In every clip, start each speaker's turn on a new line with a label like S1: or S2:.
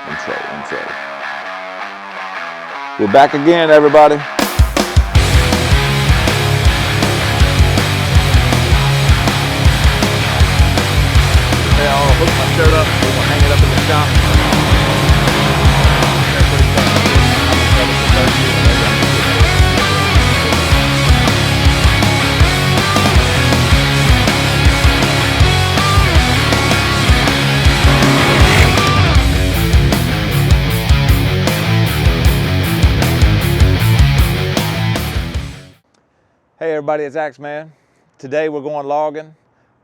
S1: Intro. We're back again, everybody. I'll hook my shirt up, we'll hang it up in the shop. Hey everybody, it's Axman. Today we're going logging.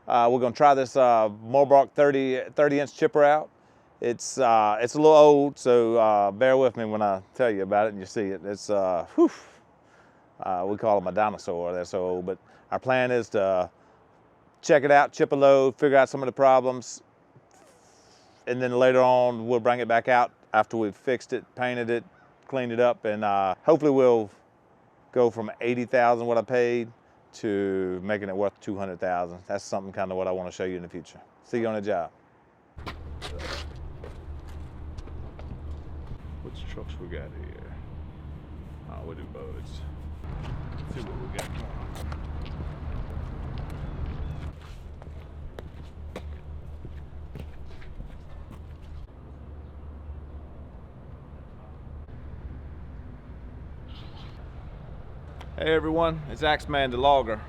S1: We're going to try this Morbark 30-inch chipper out. It's a little old, so bear with me when I tell you about it and you see it. It's we call them a dinosaur. They're so old. But our plan is to check it out, chip a load, figure out some of the problems, and then later on we'll bring it back out after we've fixed it, painted it, cleaned it up, and hopefully we'll go from 80,000 what I paid to making it worth 200,000. That's something kind of what I want to show you in the future. See you on the job. Which trucks we got here? Oh, we do boats. Let's see what we got going on. Hey everyone, it's Axman the logger.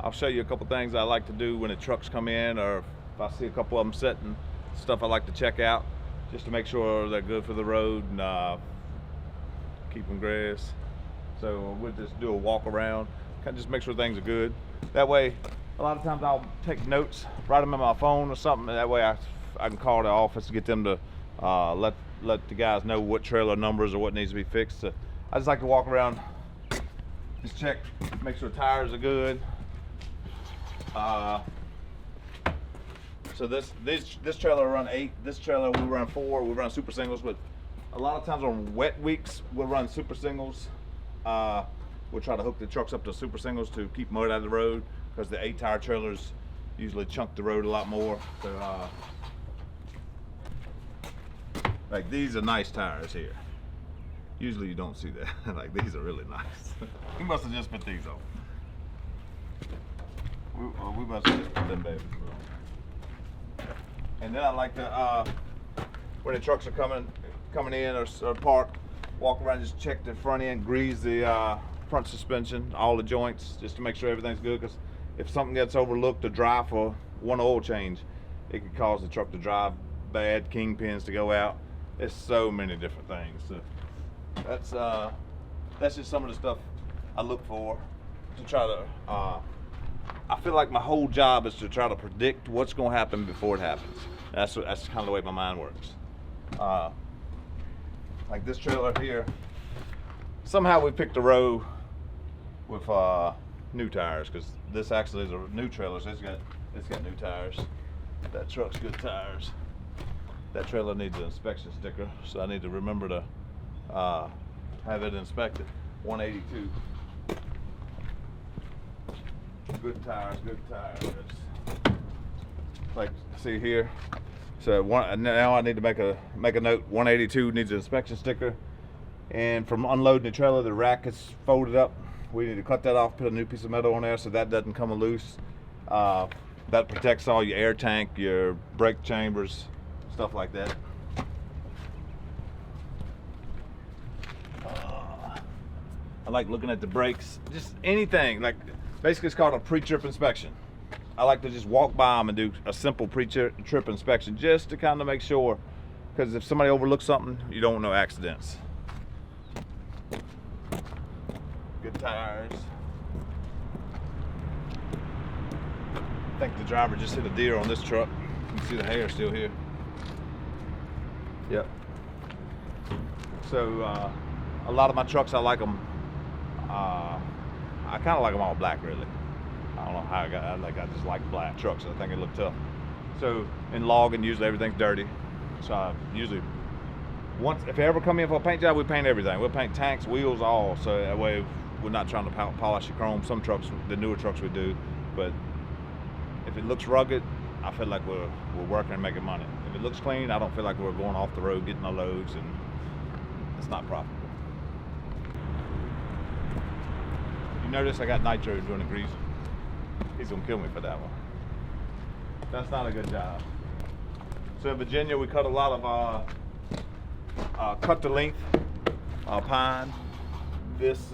S1: I'll show you a couple things I like to do when the trucks come in, or if I see a couple of them sitting, stuff I like to check out just to make sure they're good for the road and keep them grass. So we'll just do a walk around, kind of just make sure things are good. That way, a lot of times I'll take notes, write them in my phone or something, and that way I can call the office to get them to let the guys know what trailer numbers or what needs to be fixed. So I just like to walk around, just check, make sure the tires are good. So this trailer will run 8. This trailer we run 4. We run super singles, but a lot of times on wet weeks we'll run super singles. We'll try to hook the trucks up to super singles to keep mud out of the road, because the 8-tire trailers usually chunk the road a lot more. So like these are nice tires here. Usually you don't see that. Like these are really nice. We must have just put these on. We must have just put them babies on. And then I like to, when the trucks are coming in or parked, walk around, just check the front end, grease the front suspension, all the joints, just to make sure everything's good. Because if something gets overlooked or dry for one oil change, it could cause the truck to drive bad, kingpins to go out. There's so many different things. So that's just some of the stuff I look for to try to. I feel like my whole job is to try to predict what's going to happen before it happens. That's kind of the way my mind works. Like this trailer here, somehow we picked a row with new tires, because this actually is a new trailer, so it's got new tires. That truck's good tires. That trailer needs an inspection sticker, so I need to remember to have it inspected. 182. Good tires. Like see here. So now I need to make a note. 182 needs an inspection sticker. And from unloading the trailer, the rack is folded up. We need to cut that off, put a new piece of metal on there so that doesn't come loose. That protects all your air tank, your brake chambers, stuff like that. I like looking at the brakes, just anything. Like basically, it's called a pre-trip inspection. I like to just walk by them and do a simple pre-trip inspection, just to kind of make sure, because if somebody overlooks something, you don't want no accidents. Good tires. I think the driver just hit a deer on this truck. You can see the hair still here. Yep. So a lot of my trucks, I like them. I kind of like them all black, really. I don't know how I just like black trucks. I think it look tough. So in logging, usually everything's dirty. So I usually, if I ever come in for a paint job, we paint everything. We'll paint tanks, wheels, all. So that way we're not trying to polish the chrome. Some trucks, the newer trucks, we do. But if it looks rugged, I feel like we're working and making money. If it looks clean, I don't feel like we're going off the road getting our loads, and it's not profitable. You notice I got nitro doing the greasing. He's gonna kill me for that one. That's not a good job. So in Virginia, we cut a lot of cut to length pine. This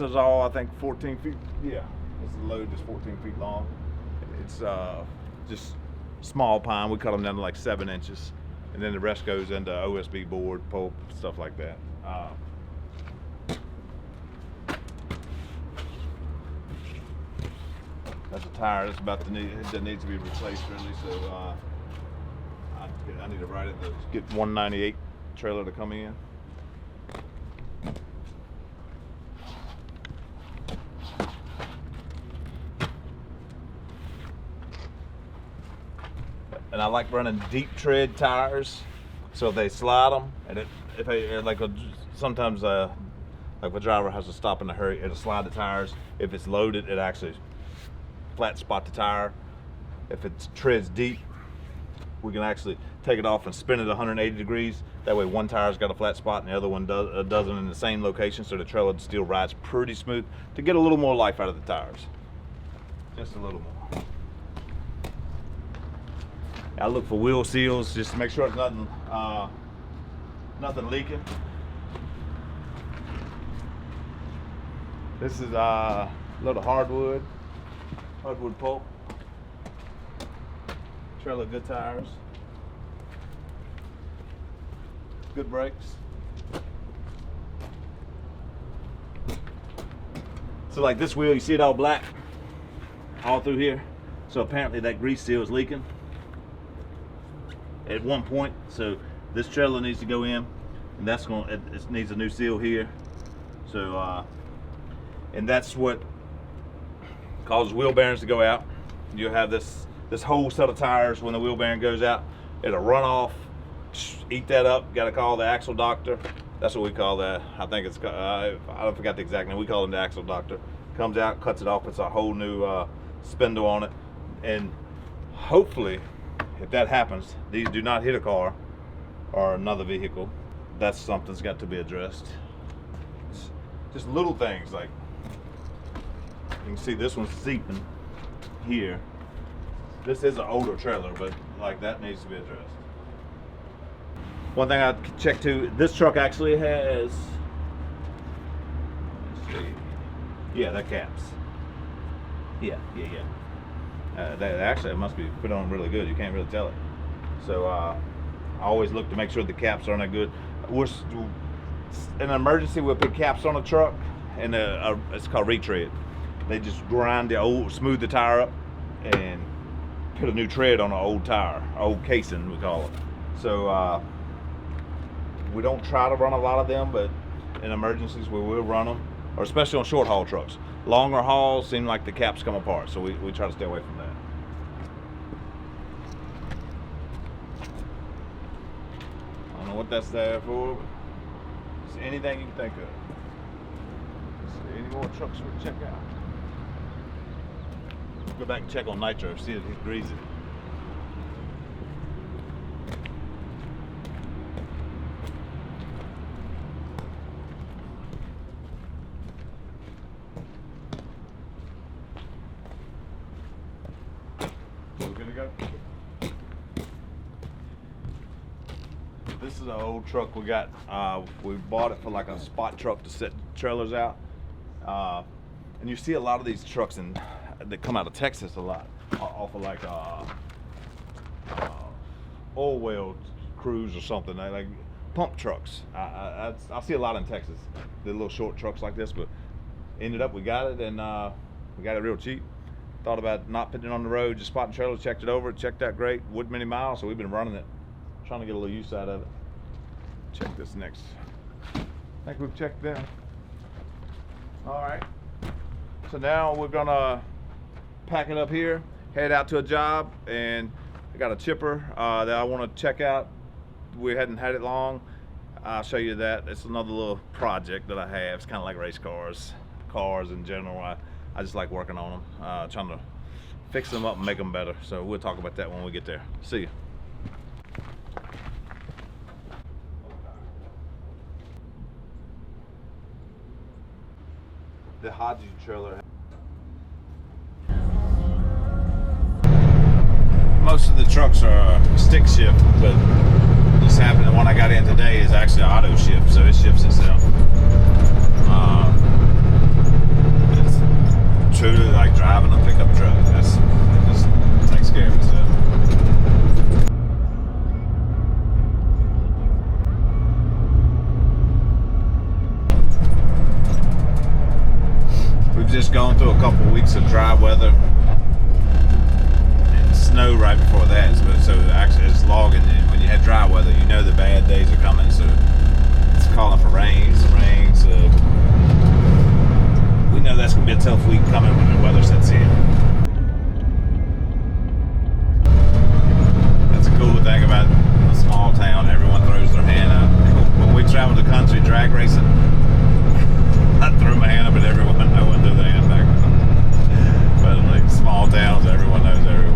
S1: is all, I think, 14 feet. Yeah, this load is 14 feet long. It's just small pine. We cut them down to like 7 inches, and then the rest goes into OSB board, pulp, stuff like that. That's a tire that's about to that needs to be replaced really. So I need to write it to get 198 trailer to come in. And I like running deep tread tires, so they slide them. And sometimes like if a driver has to stop in a hurry, it'll slide the tires. If it's loaded, it actually flat spot the tire. If it treads deep, we can actually take it off and spin it 180 degrees. That way one tire's got a flat spot and the other one doesn't in the same location, so the trailer still rides pretty smooth to get a little more life out of the tires. Just a little more. I look for wheel seals just to make sure there's nothing leaking. This is a load of hardwood pulp. Trailer good tires. Good brakes. So like this wheel, you see it all black all through here. So apparently that grease seal is leaking at one point. So this trailer needs to go in, and it needs a new seal here. So and that's what causes wheel bearings to go out. You'll have this whole set of tires. When the wheel bearing goes out, it'll run off, eat that up. Got to call the axle doctor. That's what we call that. I think it's I forgot the exact name. We call him the axle doctor. Comes out, cuts it off, puts a whole new spindle on it, and hopefully, if that happens, these do not hit a car or another vehicle. That's something's got to be addressed. It's just little things like, you can see this one's seeping here. This is an older trailer, but like that needs to be addressed. One thing I checked too, this truck actually has, let's see, yeah, that caps. Yeah. That actually, it must be put on really good. You can't really tell it. So I always look to make sure the caps are not good. In an emergency, we'll put caps on a truck, and it's called retread. They just grind smooth the tire up, and put a new tread on an old tire, old casing we call it. So we don't try to run a lot of them, but in emergencies we will run them, or especially on short haul trucks. Longer hauls seem like the caps come apart, so we try to stay away from that. I don't know what that's there for, but it's anything you can think of. Let's see, any more trucks we can check out? Go back and check on nitro, see if he's greasy. This is an old truck we got. We bought it for like a spot truck to set trailers out. And you see a lot of these trucks that come out of Texas a lot, off of like oil well crews or something. They like pump trucks. I see a lot in Texas. The little short trucks like this, but ended up we got it, and we got it real cheap. Thought about not putting it on the road, just spotting trailers, checked it over, it checked out great, wouldn't many miles, so we've been running it, trying to get a little use out of it. Check this next. I think we've checked them. All right. So now we're gonna pack it up here, head out to a job, and I got a chipper that I want to check out. We hadn't had it long. I'll show you that. It's another little project that I have. It's kind of like race cars in general. I just like working on them, trying to fixing them up and make them better. So we'll talk about that when we get there. See you. The Hodgie trailer. Most of the trucks are stick shift, but this happened. The one I got in today is actually auto shift, so it shifts itself. It's truly like driving a pickup truck. It just takes care of itself. We've just gone through a couple of weeks of dry weather and snow right before that. So actually it's logging, and when you have dry weather, you know the bad days are coming. So it's calling for rain. So we know that's gonna be a tough week coming when the weather sets in. That's a cool thing about a small town. Everyone throws their hand up. When we travel the country drag racing, I threw my hand up at everyone. No one threw their hand back. But like small towns, everyone knows everyone.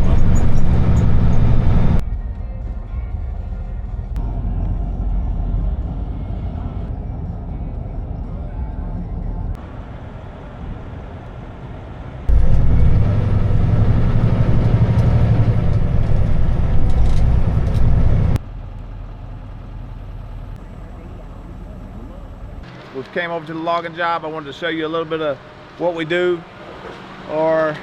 S1: We came over to the logging job. I wanted to show you a little bit of what we do, or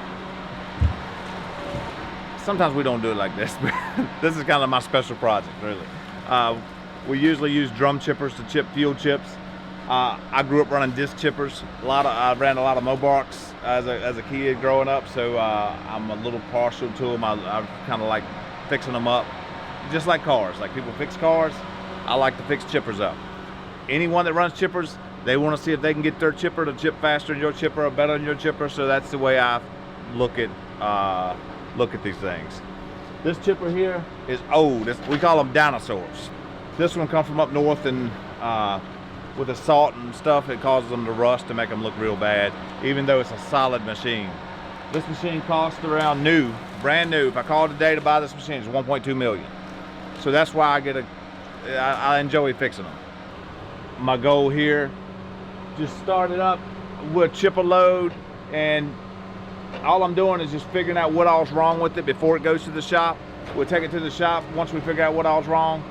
S1: sometimes we don't do it like this, but this is kind of my special project, really. We usually use drum chippers to chip fuel chips. I grew up running disc chippers. I ran a lot of Mobarks as a kid growing up, so I'm a little partial to them. I kind of like fixing them up, just like cars. Like people fix cars, I like to fix chippers up. Anyone that runs chippers, they want to see if they can get their chipper to chip faster than your chipper or better than your chipper. So that's the way I look at these things. This chipper here is old. We call them dinosaurs. This one comes from up north, and with the salt and stuff, it causes them to rust to make them look real bad, even though it's a solid machine. This machine costs around brand new. If I called today to buy this machine, it's 1.2 million. So that's why I enjoy fixing them. My goal here, just start it up with chipper load, and all I'm doing is just figuring out what all's wrong with it before it goes to the shop. We'll take it to the shop. Once we figure out what all's wrong,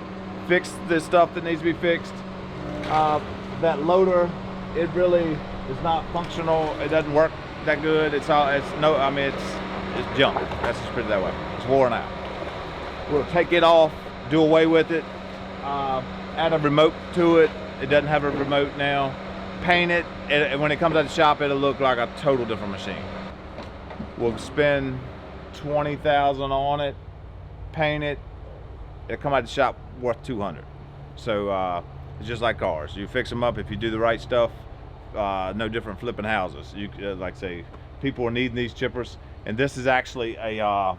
S1: fix the stuff that needs to be fixed. That loader, it really is not functional. It doesn't work that good. It's junk. Let's just put it that way. It's worn out. We'll take it off, do away with it, add a remote to it. It doesn't have a remote now. Paint it, and when it comes out of the shop, it'll look like a total different machine. We'll spend $20,000 on it, paint it. It'll come out of the shop worth $200. So it's just like cars. You fix them up if you do the right stuff. No different flipping houses. You like say, people are needing these chippers, and this is actually a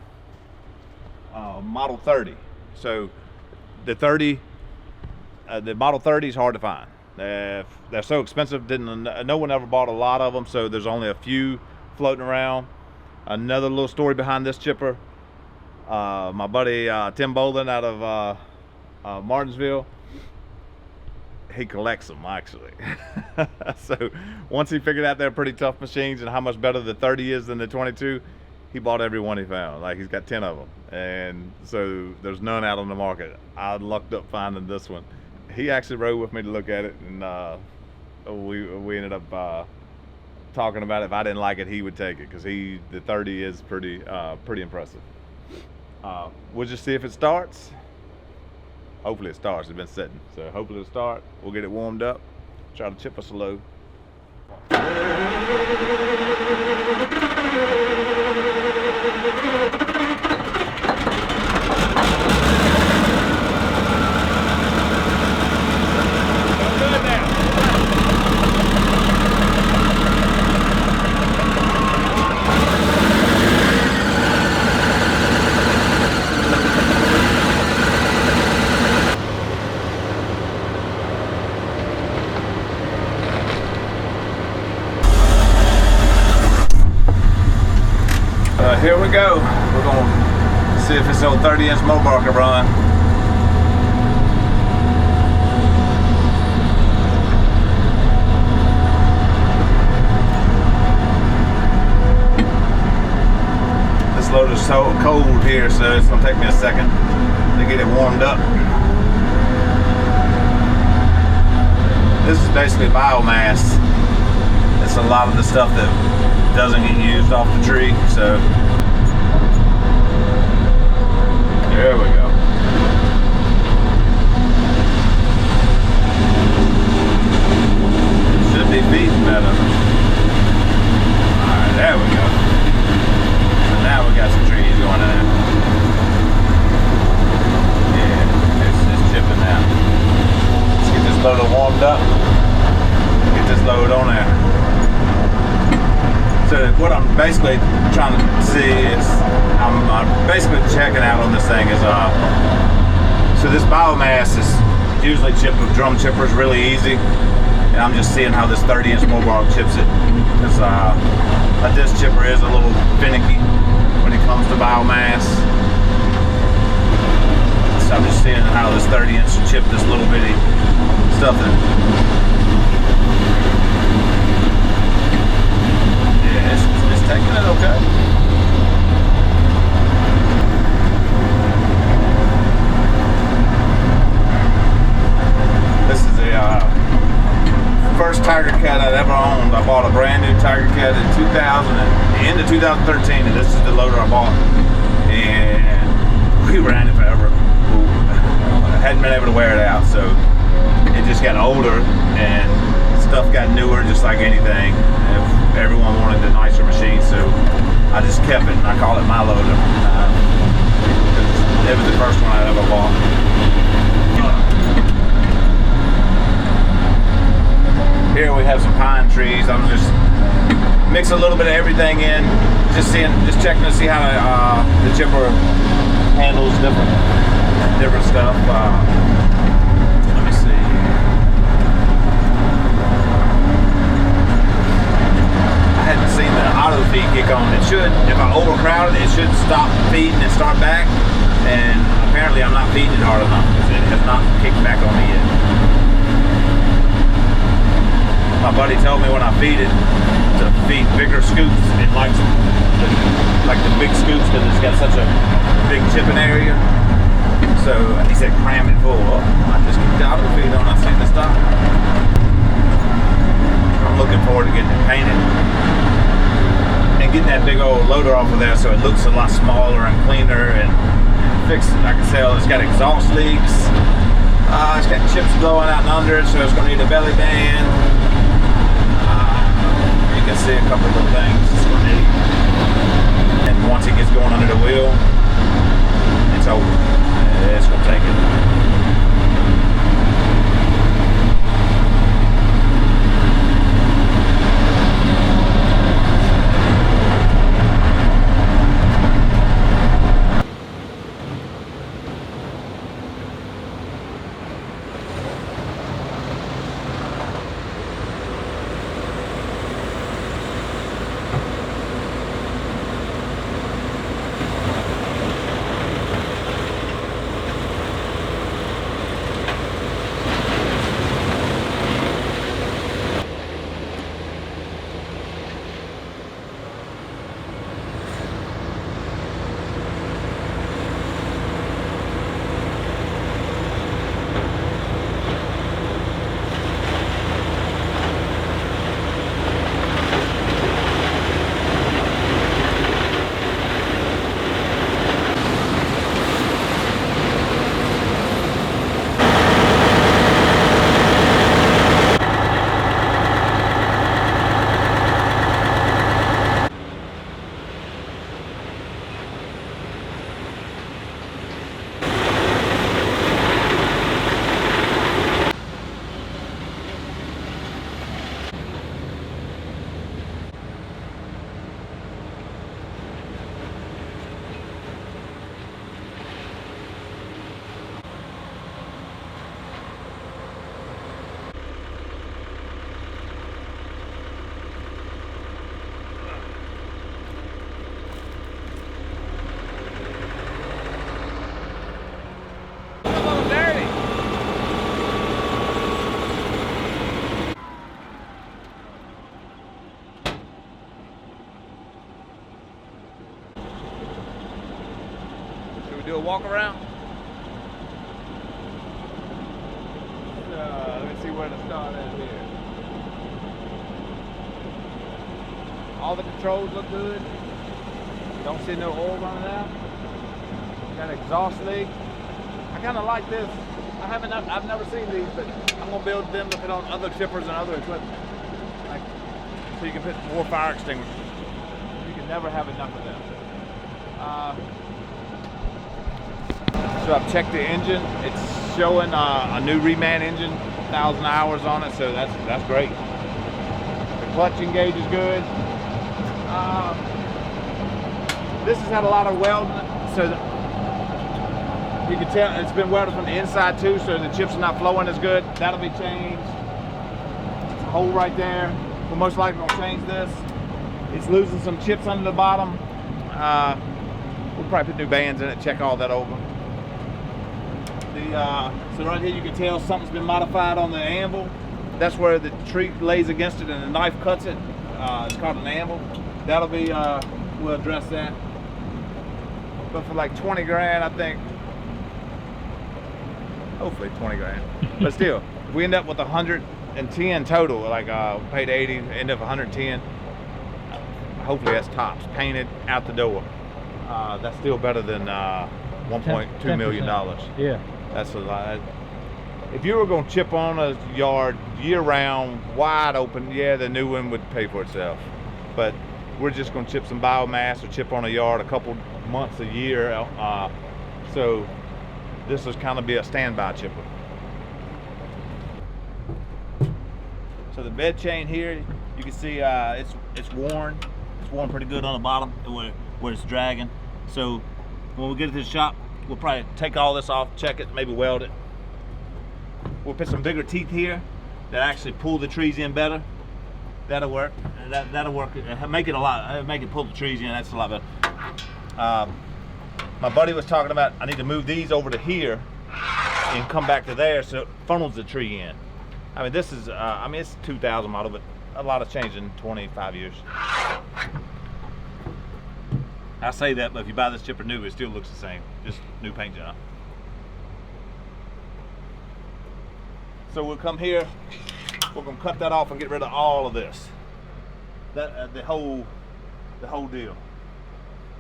S1: Model 30. So the Model 30 is hard to find. They're so expensive. No one ever bought a lot of them, so there's only a few floating around. Another little story behind this chipper. My buddy Tim Bolin out of Martinsville, he collects them actually. So once he figured out they're pretty tough machines and how much better the 30 is than the 22, he bought every one he found. Like he's got 10 of them, and so there's none out on the market. I lucked up finding this one. He actually rode with me to look at it, and we ended up talking about it. If I didn't like it, he would take it, because the 30 is pretty impressive. We'll just see if it starts. Hopefully it starts. It's been sitting, so hopefully it'll start. We'll get it warmed up, try to chip us a load. go. We're gonna see if this old 30-inch mower can run. This loader's so cold here, so it's gonna take me a second to get it warmed up. This is basically biomass. It's a lot of the stuff that doesn't get used off the tree, so there we go. Should be feeding better. Alright, there we go. So now we got some trees going in there. Yeah, it's chipping now. Let's get this loader warmed up. Get this load on there. So what I'm basically trying to see is, I'm basically checking out on this thing is, so this biomass is usually chipped with drum chippers really easy, and I'm just seeing how this 30-inch mower chips it, because a disc chipper is a little finicky when it comes to biomass. So I'm just seeing how this 30-inch chip this little bitty stuff that, it's taking it okay. This is the first Tiger Cat I'd ever owned. I bought a brand new Tiger Cat in 2000, the end of 2013, and this is the loader I bought. And we ran it forever. I hadn't been able to wear it out, so it just got older and stuff got newer, just like anything. Everyone wanted the nicer machine, so I just kept it and I call it my loader. It was the first one I ever bought. Here we have some pine trees. I'm just mix a little bit of everything in, just checking to see how the chipper handles different stuff. Let me see. I hadn't seen the auto feed kick on. It should, if I overcrowd it, it should stop feeding and start back. And apparently I'm not feeding it hard enough because it has not kicked back on me yet. My buddy told me when I feed it to feed bigger scoops. It likes the big scoops because it's got such a big chipping area. So he said cram it full. Oh, I just keep the auto feed on. I seen it stop. I'm looking forward to getting it painted and getting that big old loader off of there so it looks a lot smaller and cleaner and fixed. I can tell it's got exhaust leaks. It's got chips blowing out and under it, so it's going to need a belly band. You can see a couple of little things it's going to need. And once it gets going under the wheel, it's over. It's going to take it. walk around. Let me see where to start at here. All the controls look good. Don't see no oil running out. Got an exhaust leak. I kind of like this. I've never seen these, but I'm gonna build them to put on other chippers and other equipment. Like, so you can put more fire extinguishers. You can never have enough of them. So I've checked the engine. It's showing a new reman engine, 1,000 hours on it, so that's great. The clutch engage is good. This has had a lot of welding, so you can tell it's been welded from the inside too, so the chips are not flowing as good. That'll be changed. It's a hole right there. We're most likely gonna change this. It's losing some chips under the bottom. We'll probably put new bands in it, check all that over. So right here you can tell something's been modified on the anvil. That's where the tree lays against it and the knife cuts it. It's called an anvil. That'll be, we'll address that. But for like 20 grand, I think, hopefully 20 grand. But still, if we end up with 110 total, like paid 80, end up 110, hopefully that's tops, painted out the door. That's still better than $1.2 million.
S2: Yeah.
S1: That's a lot. If you were going to chip on a yard year-round, wide open, yeah, the new one would pay for itself. But we're just going to chip some biomass or chip on a yard a couple months a year. So this is kind of be a standby chipper. So the bed chain here, you can see it's worn. It's worn pretty good on the bottom where it's dragging. So when we get it to the shop, we'll probably take all this off, check it, maybe weld it. We'll put some bigger teeth here that actually pull the trees in better. That'll work. That'll work. Make it pull the trees in. That's a lot better. My buddy was talking about I need to move these over to here and come back to there so it funnels the tree in. I mean, this is it's 2000 model, but a lot has changed in 25 years. I say that, but if you buy this chipper new, it still looks the same. Just new paint job. So we'll come here. We're gonna cut that off and get rid of all of this. The whole deal.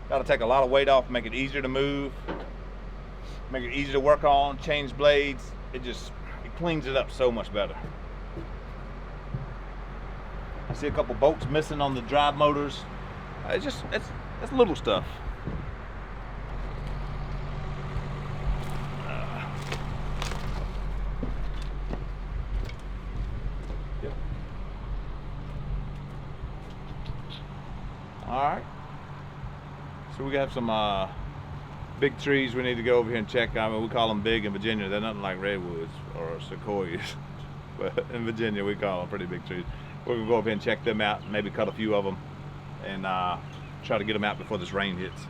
S1: That'll take a lot of weight off, make it easier to move, make it easier to work on, change blades. It cleans it up so much better. I see a couple bolts missing on the drive motors. It's little stuff. All right. So we got some big trees we need to go over here and check. I mean, we call them big in Virginia. They're nothing like redwoods or sequoias, but in Virginia we call them pretty big trees. We're gonna go over here and check them out, maybe cut a few of them, and try to get them out before this rain hits.